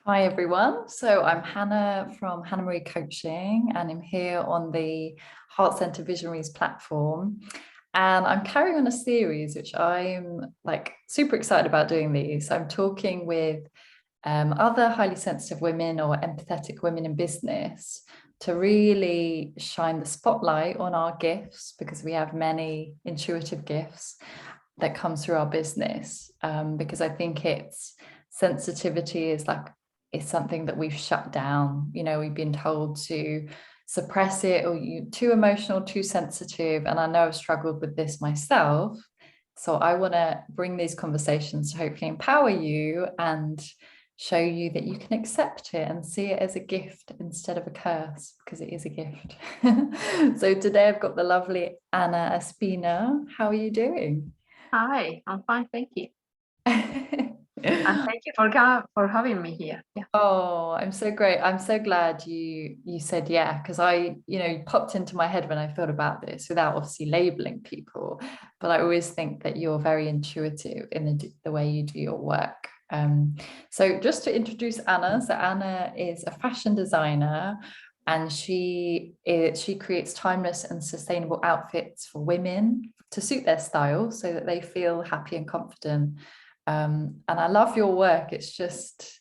Hi everyone. So I'm Hannah from Hannah Marie Coaching, and I'm here on the Heart Centre Visionaries platform. And I'm carrying on a series which I'm like super excited about doing these. I'm talking with other highly sensitive women or empathetic women in business to really shine the spotlight on our gifts, because we have many intuitive gifts that comes through our business. Because I think it's sensitivity is something that we've shut down. We've been told to suppress it, or you too emotional, too sensitive. And I know I've struggled with this myself. So I want to bring these conversations to hopefully empower you and show you that you can accept it and see it as a gift instead of a curse, because it is a gift. So today I've got the lovely Anna Espina. How are you doing? Hi, I'm fine, thank you. And thank you for having me here. Yeah. Oh, I'm so great. I'm so glad you said yeah, because you popped into my head when I thought about this without obviously labeling people, but I always think that you're very intuitive in the way you do your work. So just to introduce Anna, so Anna is a fashion designer, and she creates timeless and sustainable outfits for women to suit their style so that they feel happy and confident. And I love your work. It's just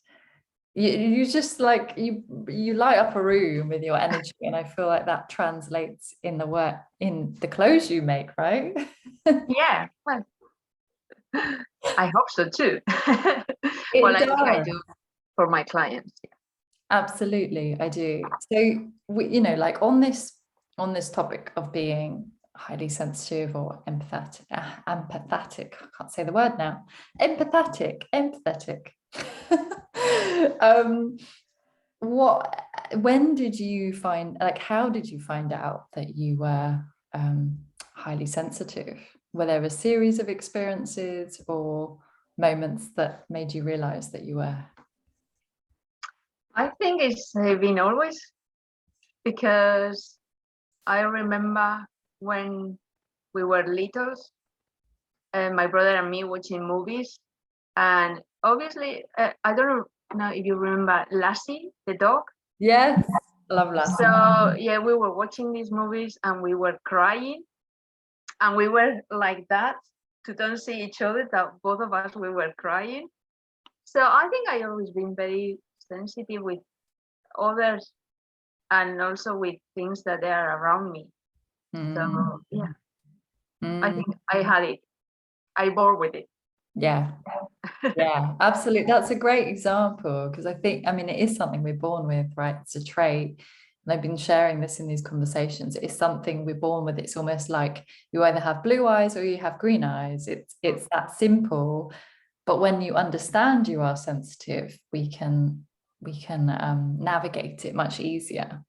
you just like you light up a room with your energy, and I feel like that translates in the work, in the clothes you make, right? Yeah, well, I hope so too. Well, It I think I does. do for my clients. Yeah. Absolutely, I do. So like on this topic of being highly sensitive or empathetic. I can't say the word now. Empathetic. um, what when did you find, like, how did you find out that you were highly sensitive? Were there a series of experiences or moments that made you realize that you were? I think it's been always because I remember when we were little, my brother and me watching movies, and obviously, I don't know if you remember Lassie, the dog. Yes, I love Lassie. So yeah, we were watching these movies and we were crying, and we were like that to don't see each other, that both of us we were crying. So I think I always been very sensitive with others and also with things that they are around me. So Mm, yeah, I mm, think I had it. I bore with it. yeah, yeah, absolutely. That's a great example, because I mean, it is something we're born with, right? It's a trait. And I've been sharing this in these conversations. It's something we're born with. It's almost like you either have blue eyes or you have green eyes. It's that simple. But when you understand you are sensitive, we can navigate it much easier.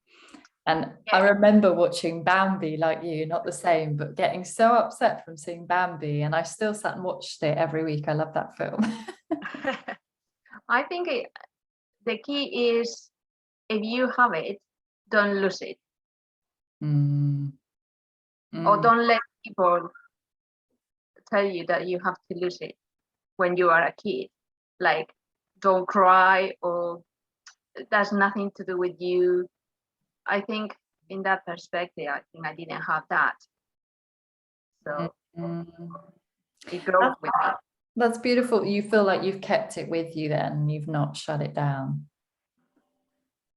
And I Yeah. remember watching Bambi, like you, not the same, but getting so upset from seeing Bambi. And I still sat and watched it every week. I love that film. I think the key is if you have it, don't lose it, Mm, or mm, don't let people tell you that you have to lose it when you are a kid. Like, don't cry, or that's nothing to do with you. I think in that perspective, I think I didn't have that. mm, So mm. it grows That- with me. That's beautiful. You feel like you've kept it with you then, you've not shut it down.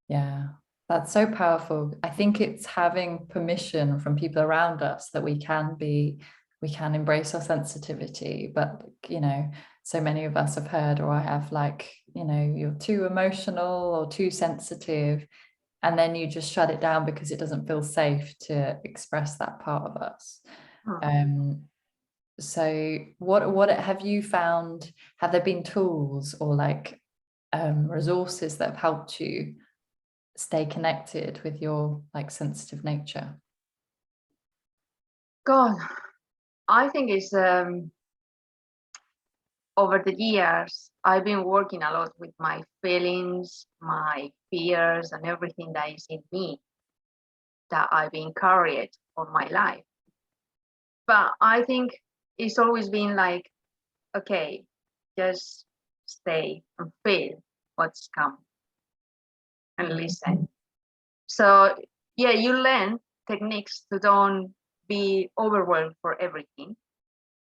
Yeah, that's so powerful. I think it's having permission from people around us that we can embrace our sensitivity. But, so many of us have heard, or I have, like, you're too emotional or too sensitive, and then you just shut it down because it doesn't feel safe to express that part of us. Hmm. So what have you found? Have there been tools or like resources that have helped you stay connected with your like sensitive nature? God, I think it's over the years, I've been working a lot with my feelings, my fears, and everything that is in me that I've been carried all my life. But I think it's always been like, okay, just stay and feel what's come. and listen. So yeah, you learn techniques to don't be overwhelmed for everything,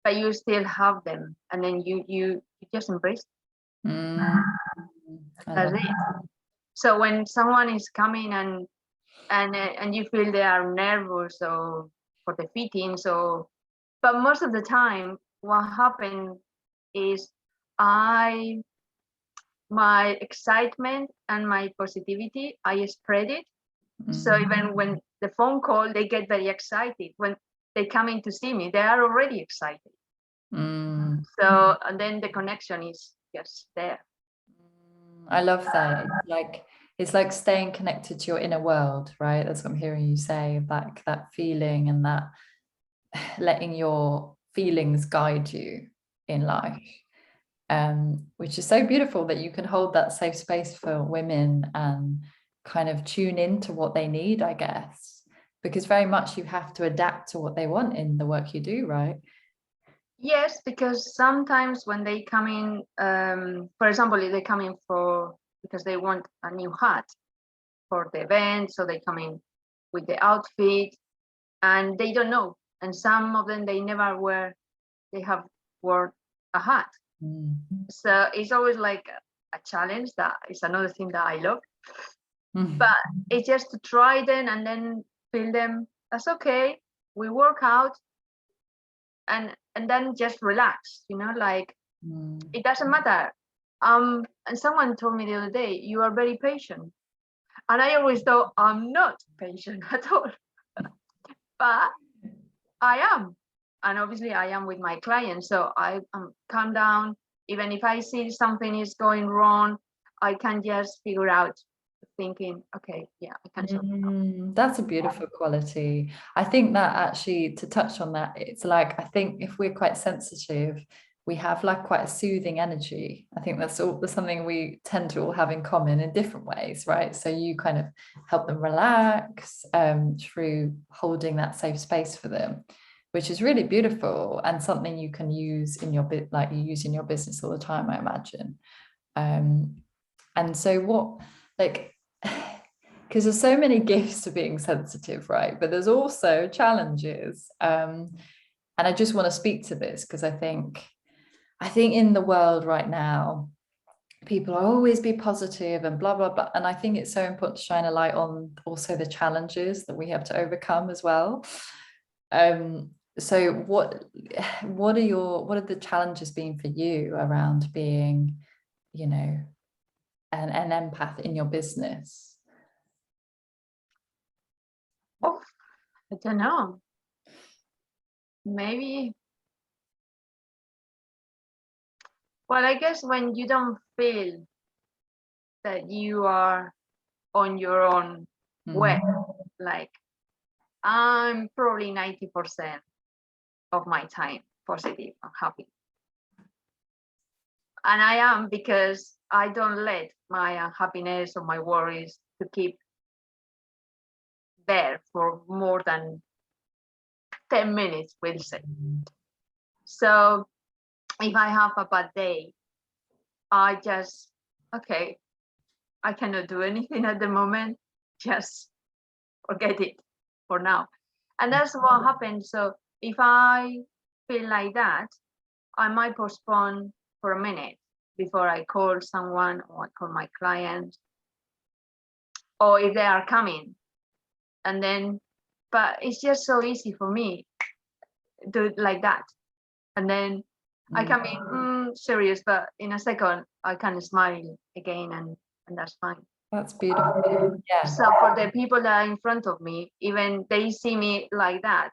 but you still have them, and then you just embrace Mm, I that's love it. So when someone is coming and you feel they are nervous or for the fittings, or but most of the time what happened is I my excitement and my positivity, I spread it. So even when the phone call, they get very excited. When they come in to see me, they are already excited. So and then the connection is just there. I love that. It's like staying connected to your inner world, right? That's what I'm hearing you say, like that feeling and that letting your feelings guide you in life. Which is so beautiful that you can hold that safe space for women and kind of tune into what they need, I guess, because very much you have to adapt to what they want in the work you do, right? Yes, because sometimes when they come in, for example, if they come in for because they want a new hat for the event, so they come in with the outfit and they don't know. And some of them they never they have worn a hat. So it's always like a challenge. That is another thing that I love. But it's just to try them and then feel them. That's okay. We work out and then just relax, like it doesn't matter. And someone told me the other day, you are very patient. And I always thought I'm not patient at all. But I am. And obviously I am with my clients. So I calm down. Even if I see something is going wrong, I can just figure out thinking, okay, yeah, I can sort it out. That's a beautiful quality. I think that actually, to touch on that, it's like, I think if we're quite sensitive, we have like quite a soothing energy. I think that's something we tend to all have in common in different ways, right? So you kind of help them relax through holding that safe space for them, which is really beautiful and something you can use in your bit, like you use in your business all the time, I imagine. And so what, like, because there's so many gifts to being sensitive, right? But there's also challenges. And I just want to speak to this because I think in the world right now, people always be positive and blah, blah, blah. And I think it's so important to shine a light on also the challenges that we have to overcome as well. So what are the challenges been for you around being, an empath in your business? Oh, I don't know. Maybe. Well, I guess when you don't feel that you are on your own way, like I'm probably 90% of my time positive and happy. And I am because I don't let my unhappiness or my worries to keep there for more than 10 minutes, we'll say. So if I have a bad day, I just, okay, I cannot do anything at the moment, just forget it for now. And that's what happens. So if I feel like that, I might postpone for a minute before I call someone or I call my client, or if they are coming. And then, but it's just so easy for me to do it like that. And then I can be serious, but in a second I can smile again, and that's fine. That's beautiful. Yeah. So for the people that are in front of me, even they see me like that,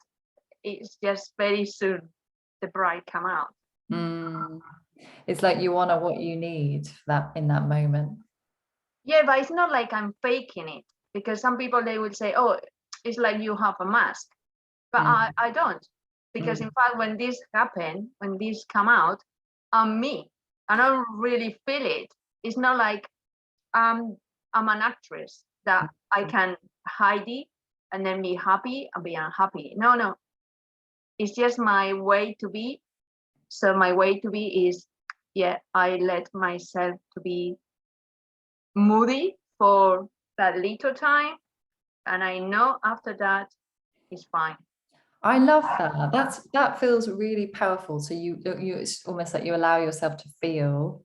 it's just very soon the bride come out. It's like you honor what you need that in that moment. Yeah, but it's not like I'm faking it, because some people they would say, oh, it's like you have a mask, but I don't, because in fact when this happened, when this come out, I'm me. I don't really feel it. It's not like I'm an actress that I can hide it and then be happy and be unhappy. No, it's just my way to be. So my way to be is, yeah, I let myself to be moody for that little time, and I know after that it's fine. I love that. That feels really powerful. So it's almost like you allow yourself to feel,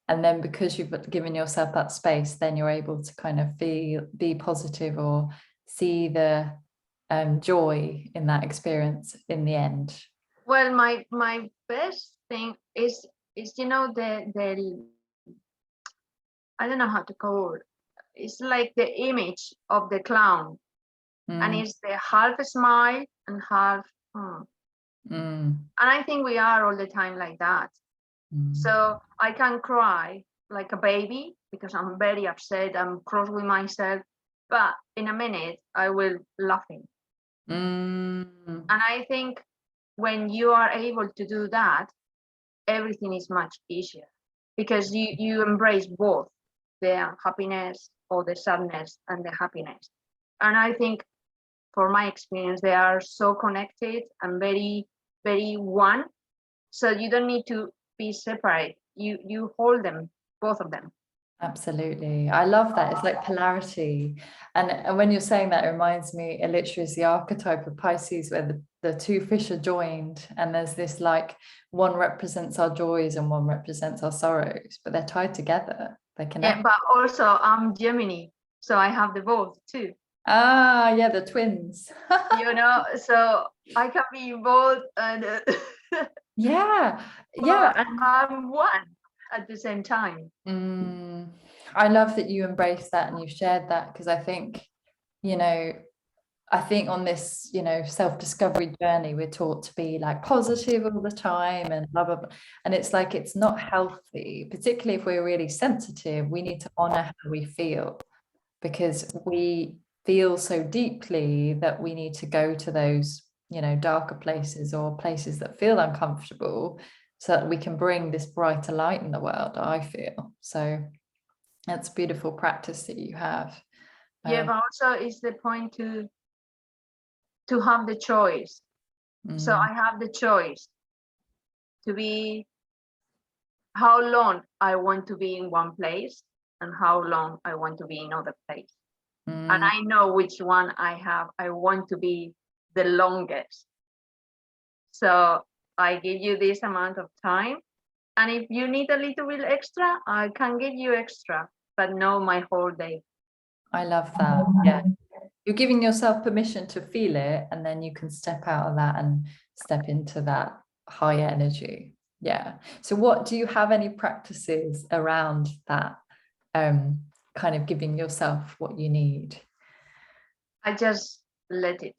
and then because you've given yourself that space, then you're able to kind of be positive or see the joy in that experience in the end. Well, my best thing is the I don't know how to call it. It's like the image of the clown, and Mm, it's the half smile and half. mm, And I think we are all the time like that. mm, So I can cry like a baby because I'm very upset. I'm cross with myself, but in a minute I will laughing. mm. And I think when you are able to do that, everything is much easier because you embrace both the happiness or the sadness and the happiness. And I think for my experience, they are so connected and very, very one. So you don't need to be separate. You hold them, both of them. Absolutely. I love that. It's like polarity. And when you're saying that, it reminds me, it literally is the archetype of Pisces where the two fish are joined and there's this like one represents our joys and one represents our sorrows, but they're tied together. They're Yeah, connected. but also I'm Gemini, so I have the both too. Ah, yeah, the twins. So I can be both and Yeah. Yeah. but I'm one at the same time. Mm, I love that you embrace that and you shared that because you know, I think on this, self-discovery journey, we're taught to be like positive all the time and blah, blah, blah. And it's like, it's not healthy, particularly if we're really sensitive. We need to honor how we feel because we feel so deeply that we need to go to those, darker places or places that feel uncomfortable so that we can bring this brighter light in the world, I feel. So that's a beautiful practice that you have. Yeah, but also it's the point to have the choice. So Mm, I have the choice to be how long I want to be in one place and how long I want to be in other place. And mm. I know which one I want to be the longest. So I give you this amount of time. And if you need a little bit extra, I can give you extra, but no my whole day. I love that. Yeah. You're giving yourself permission to feel it, and then you can step out of that and step into that higher energy. Yeah. So do you have any practices around that, kind of giving yourself what you need? I just let it.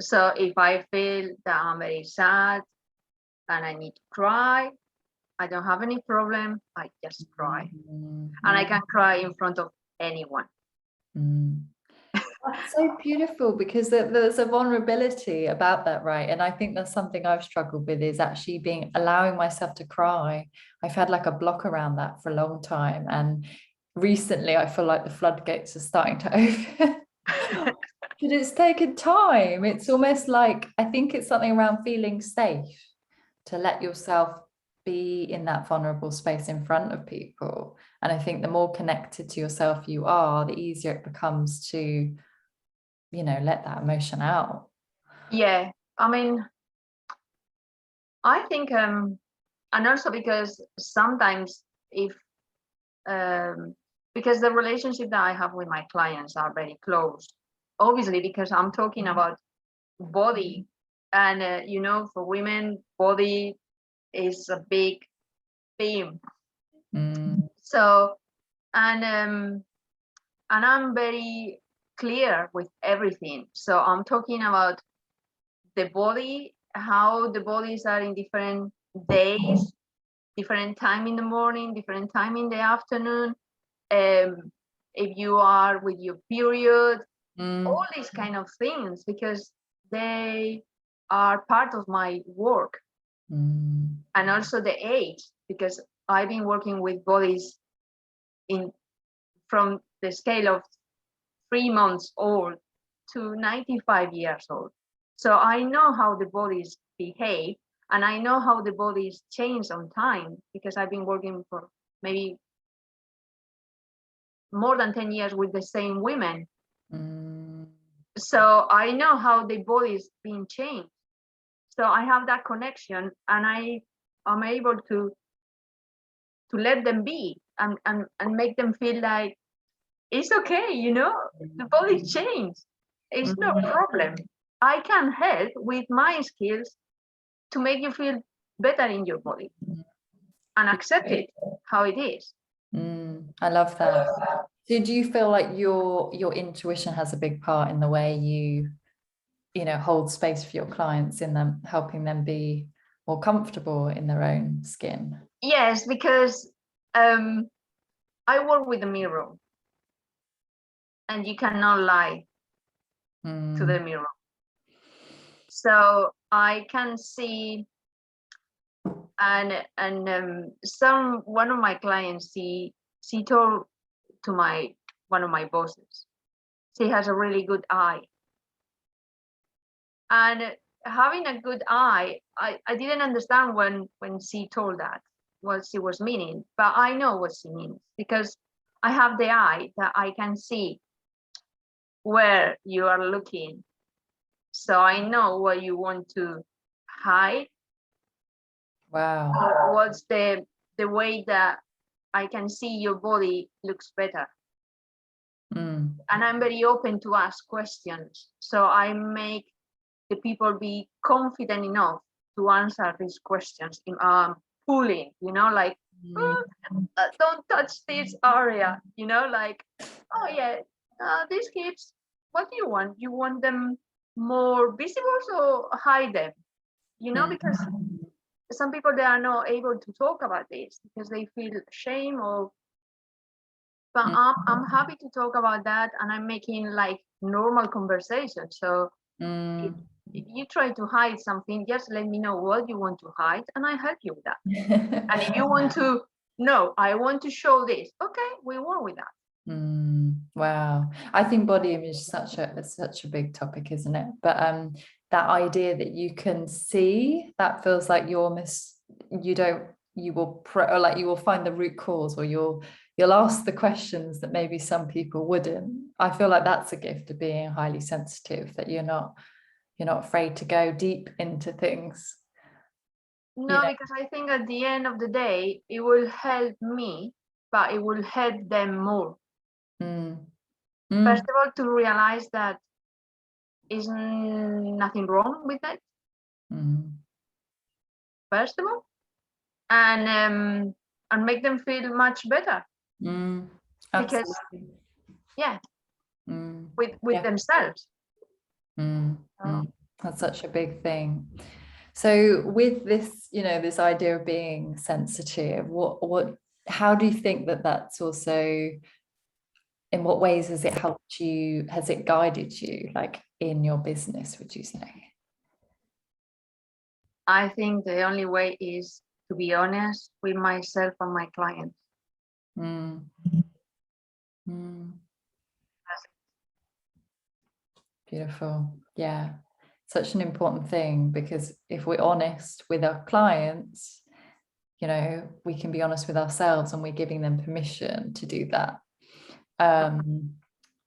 So if I feel that I'm very sad and I need to cry, I don't have any problem. I just cry. Mm, And I mm, can cry in front of anyone. mm. That's so beautiful because there's a vulnerability about that, right? And I think that's something I've struggled with is actually allowing myself to cry. I've had like a block around that for a long time. And recently I feel like the floodgates are starting to open. But it's taken time. It's almost like I think it's something around feeling safe to let yourself be in that vulnerable space in front of people. And I think the more connected to yourself you are, the easier it becomes to let that emotion out. Yeah, I mean, I think, and also because sometimes if, because the relationship that I have with my clients are very close, obviously, because I'm talking about body. And, for women, body is a big theme. Mm, So, and I'm very clear with everything. So I'm talking about the body, how the bodies are in different days, different time in the morning, different time in the afternoon. If you are with your period, mm, all these kind of things, because they are part of my work. mm, And also the age, because I've been working with bodies in from the scale of 3 months old to 95 years old. So I know how the bodies behave, and I know how the bodies change on time because I've been working for maybe more than 10 years with the same women. Mm. So I know how the body is being changed. So I have that connection, and I am able to let them be, and make them feel like it's okay, the body changed. It's no problem. I can help with my skills to make you feel better in your body and accept it how it is. I love that. So do you feel like your intuition has a big part in the way you know hold space for your clients, in them helping them be more comfortable in their own skin? Yes, because I work with the mirror, and you cannot lie to the mirror. So I can see, and one of my clients, she told to one of my bosses, she has a really good eye. And having a good eye, I didn't understand when she told that what she was meaning, but I know what she means, because I have the eye that I can see where you are looking. So I know what you want to hide. Wow. Or what's the way that I can see your body looks better. And I'm very open to ask questions. So I make the people be confident enough to answer these questions in pulling, like, don't touch this area, like, oh yeah, these hips, what do you want? You want them more visible or hide them? Because some people, they are not able to talk about this because they feel shame, but I'm happy to talk about that, and I'm making like normal conversation. So if you try to hide something, just let me know what you want to hide, and I help you with that. And if you want to, no, I want to show this, okay, we work with that. Wow, I think body image is such a big topic, isn't it? But that idea that you can see, that feels like you will find the root cause, or you'll ask the questions that maybe some people wouldn't. I feel like that's a gift of being highly sensitive, that you're not afraid to go deep into things. No, because I think at the end of the day, it will help me, but it will help them more. First of all, to realize that is nothing wrong with that. First of all, and make them feel much better. Because with themselves. That's such a big thing. So with this, this idea of being sensitive, how do you think that that's also, in what ways has it helped you? Has it guided you, like in your business, would you say? I think the only way is to be honest with myself and my clients. Beautiful. Yeah. Such an important thing, because if we're honest with our clients, we can be honest with ourselves, and we're giving them permission to do that,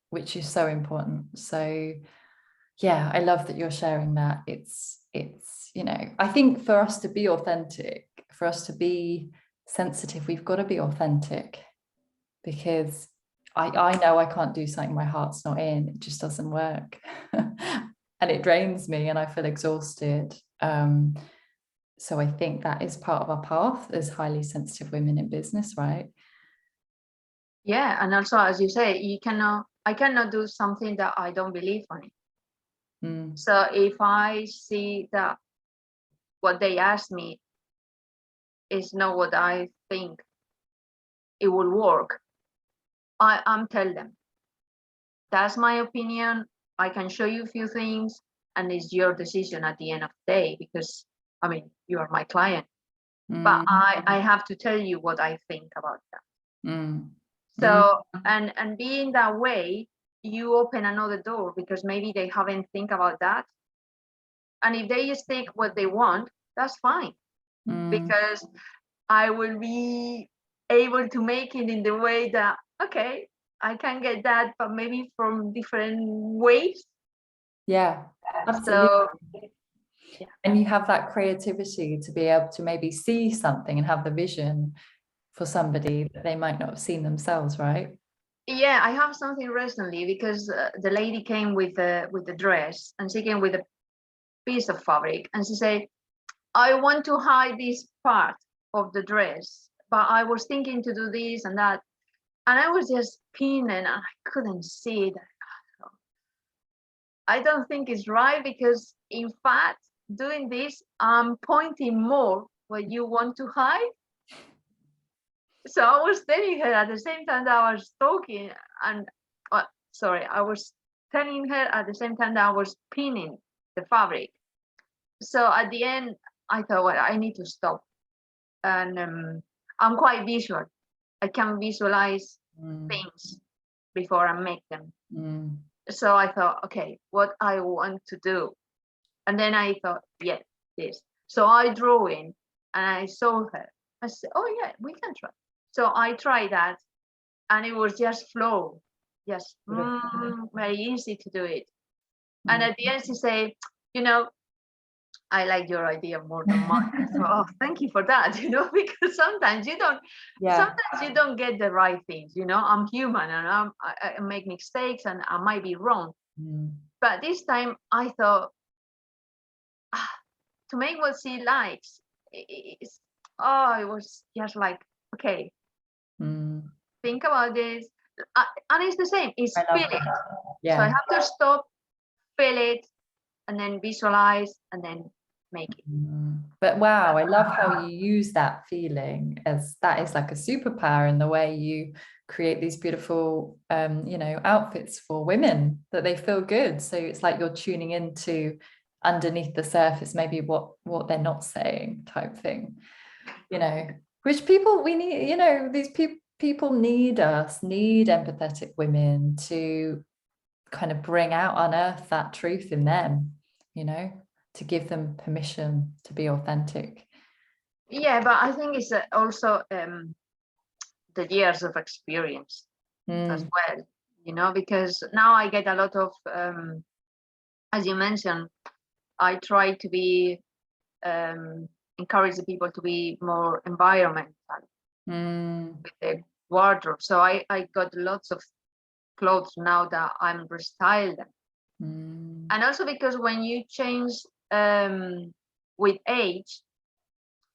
which is so important. So yeah, I love that you're sharing that. It's I think for us to be authentic, for us to be sensitive, we've got to be authentic, because I know I can't do something my heart's not in. It just doesn't work. And it drains me, and I feel exhausted. So I think that is part of our path as highly sensitive women in business, right? Yeah, and also, as you say, I cannot do something that I don't believe in. So if I see that what they ask me is not what I think it will work, I'm tell them, that's my opinion. I can show you a few things, and it's your decision at the end of the day, because you are my client. But I have to tell you what I think about that. So and being that way, you open another door, because maybe they haven't think about that. And if they stick what they want, that's fine, because I will be able to make it in the way that, okay, I can get that, but maybe from different ways. Yeah, absolutely. So yeah. And you have that creativity to be able to maybe see something and have the vision for somebody that they might not have seen themselves, right? Yeah, I have something recently because the lady came with the dress, and she came with a piece of fabric, and she said, I want to hide this part of the dress, but I was thinking to do this and that, and I was just pinning and I couldn't see it. I don't think it's right because in fact, doing this, I'm pointing more what you want to hide. So I was telling her at the same time that I was talking, and sorry, I was telling her at the same time that I was pinning the fabric. So at the end, I thought, well, I need to stop. And I'm quite visual. I can visualize things before I make them. So I thought, okay, what I want to do. And then I thought, yeah, this. So I drew in and I saw her. I said, oh yeah, we can try. So I tried that, and it was just flow, just very easy to do it. And at the end, she said, you know, I like your idea more than mine. So, oh, thank you for that. Because sometimes you don't get the right things. I'm human, and I make mistakes, and I might be wrong. But this time I thought, to make what she likes, it was just like, okay, think about this. And it's the same, it's feel it. Yeah. So I have to stop, feel it, and then visualize, and then make it. But wow, I love how you use that feeling, as that is like a superpower in the way you create these beautiful outfits for women, that they feel good. So it's like you're tuning into underneath the surface, maybe what they're not saying, type thing, which we need, these people need empathetic women to kind of bring out, unearth that truth in them, to give them permission to be authentic. Yeah, but I think it's also the years of experience as well, because now I get a lot of, as you mentioned, I try to be, encourage the people to be more environmental with the wardrobe. So I got lots of clothes now that I'm restyle them. And also because when you change with age,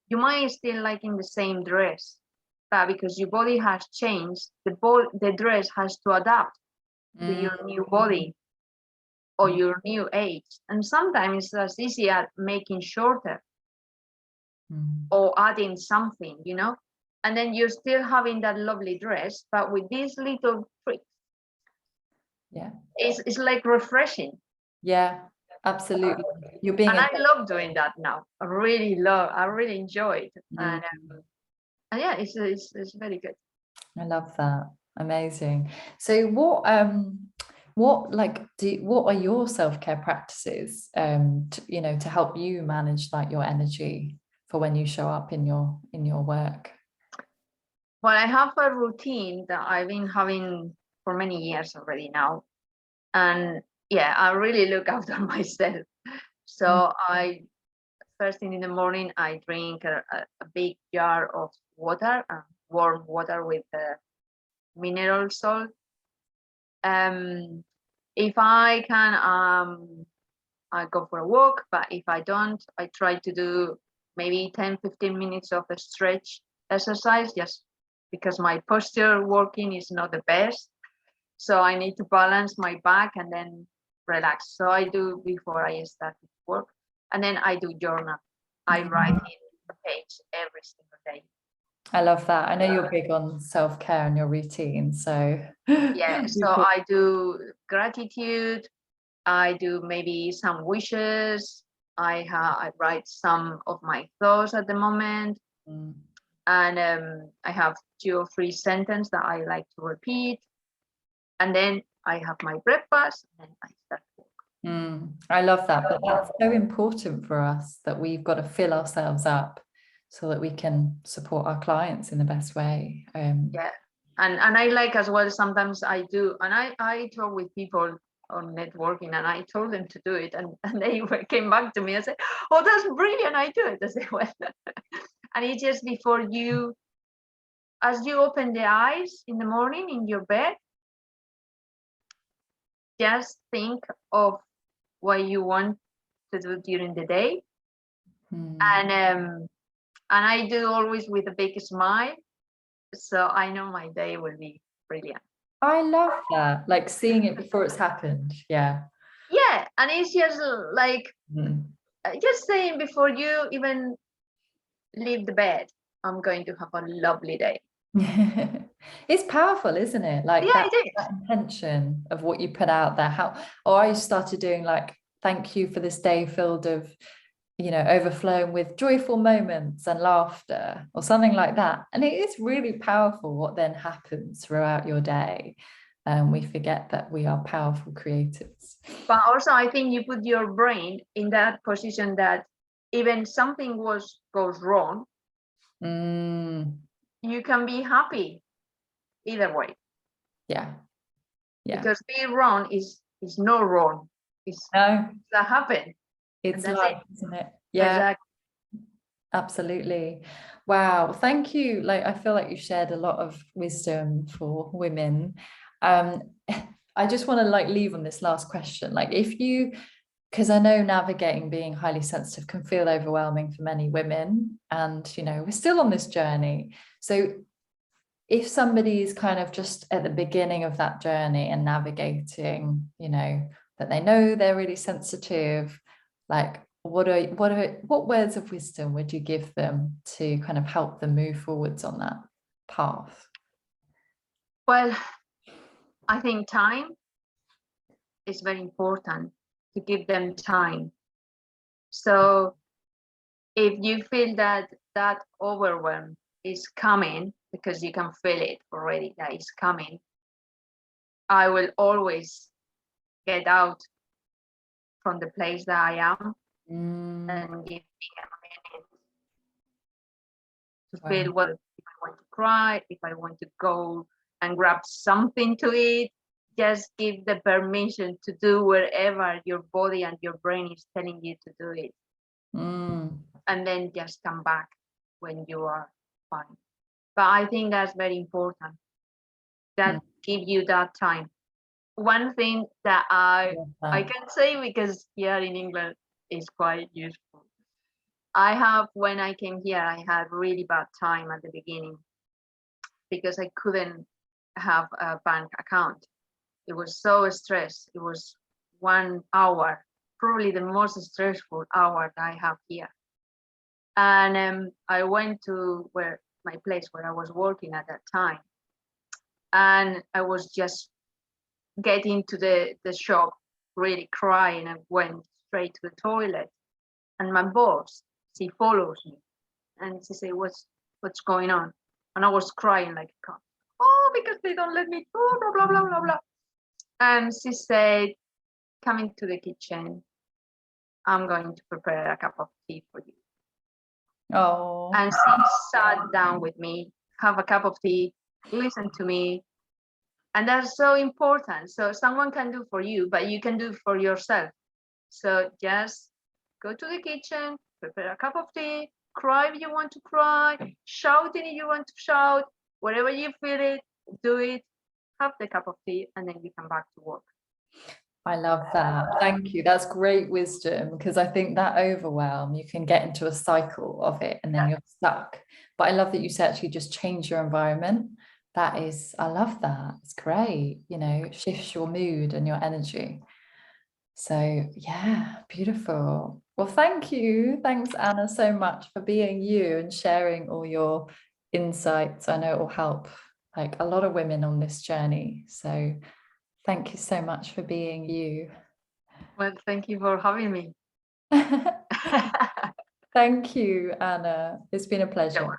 you might still liking the same dress, but because your body has changed, the dress has to adapt to your new body or your new age. And sometimes it's as easy as making shorter or adding something, and then you're still having that lovely dress, but with these little tricks. Yeah, it's like refreshing. Yeah, absolutely. And I love doing that now. I really enjoy it. And yeah, it's very good. I love that. Amazing. So what are your self-care practices to help you manage like your energy for when you show up in your work? Well, I have a routine that I've been having for many years already now. And yeah, I really look after myself. So first thing in the morning, I drink a big jar of water, warm water with mineral salt. If I can, I go for a walk, but if I don't, I try to do maybe 10-15 minutes of a stretch exercise, just because my posture working is not the best. So I need to balance my back and then relax. So I do before I start work. And then I do journal. I write in a page every single day. I love that. I know you're big on self-care and your routine. So yeah, so I do gratitude. I do maybe some wishes. I write some of my thoughts at the moment. And I have 2 or 3 sentences that I like to repeat. And then I have my breakfast and then I start work. I love that. But that's so important for us, that we've got to fill ourselves up so that we can support our clients in the best way. Yeah. And I like as well, sometimes I do, and I talk with people on networking, and I told them to do it, and they came back to me and said, oh, that's brilliant, I do it. I said, well, and it's just before you, as you open the eyes in the morning in your bed, just think of what you want to do during the day. And I do always with a big smile, so I know my day will be brilliant. I love that, like seeing it before it's happened. Yeah. Yeah, and it's just like just saying before you even leave the bed, I'm going to have a lovely day. It's powerful, isn't it? Like Yeah, that, it is. that intention of what you put out there. How, or I started doing like, thank you for this day filled of, you know, overflowing with joyful moments and laughter or something like that. And it is really powerful what then happens throughout your day. And we forget that we are powerful creators. But also, I think you put your brain in that position that even something goes wrong, you can be happy either way. Yeah. Yeah. Because being wrong is not wrong. It's No, that happened. it's life, isn't it? Yeah. Exactly. Absolutely. Wow. Thank you. Like, I feel like you shared a lot of wisdom for women. I just want to like leave on this last question. Like, if you, because I know navigating being highly sensitive can feel overwhelming for many women, and you know, we're still on this journey. So if somebody is kind of just at the beginning of that journey and navigating, you know, that they know they're really sensitive, like what words of wisdom would you give them to kind of help them move forwards on that path? Well, I think time is very important, to give them time. So if you feel that overwhelm is coming, because you can feel it already that it's coming, I will always get out from the place that I am and give me a minute to feel what, if I want to cry, if I want to go and grab something to eat. Just give the permission to do wherever your body and your brain is telling you to do it. And then just come back when you are fine. But I think that's very important, that give you that time. One thing that I can say, because here in England is quite useful. I have, when I came here, I had really bad time at the beginning because I couldn't have a bank account. It was so stressed. It was 1 hour, probably the most stressful hour that I have here. And I went to my place where I was working at that time, and I was just getting to the shop, really crying, and went straight to the toilet. And my boss, she follows me, and she said, "What's going on?" And I was crying like a cat. Oh, because they don't let me go, blah blah blah blah blah. And she said, "Come into the kitchen. I'm going to prepare a cup of tea for you." Oh. And she sat down with me, have a cup of tea, listen to me. And that's so important. So someone can do for you, but you can do for yourself. So just go to the kitchen, prepare a cup of tea, cry if you want to cry, shout if you want to shout, wherever you feel it, do it, have the cup of tea, and then you come back to work. I love that. Thank you. That's great wisdom, because I think that overwhelm, you can get into a cycle of it and then you're stuck. But I love that you said actually just change your environment. That is, I love that. It's great. You know, it shifts your mood and your energy. So yeah, beautiful. Well, thank you. Thanks, Anna, so much for being you and sharing all your insights. I know it will help like a lot of women on this journey. So thank you so much for being you. Well, thank you for having me. Thank you, Anna. It's been a pleasure.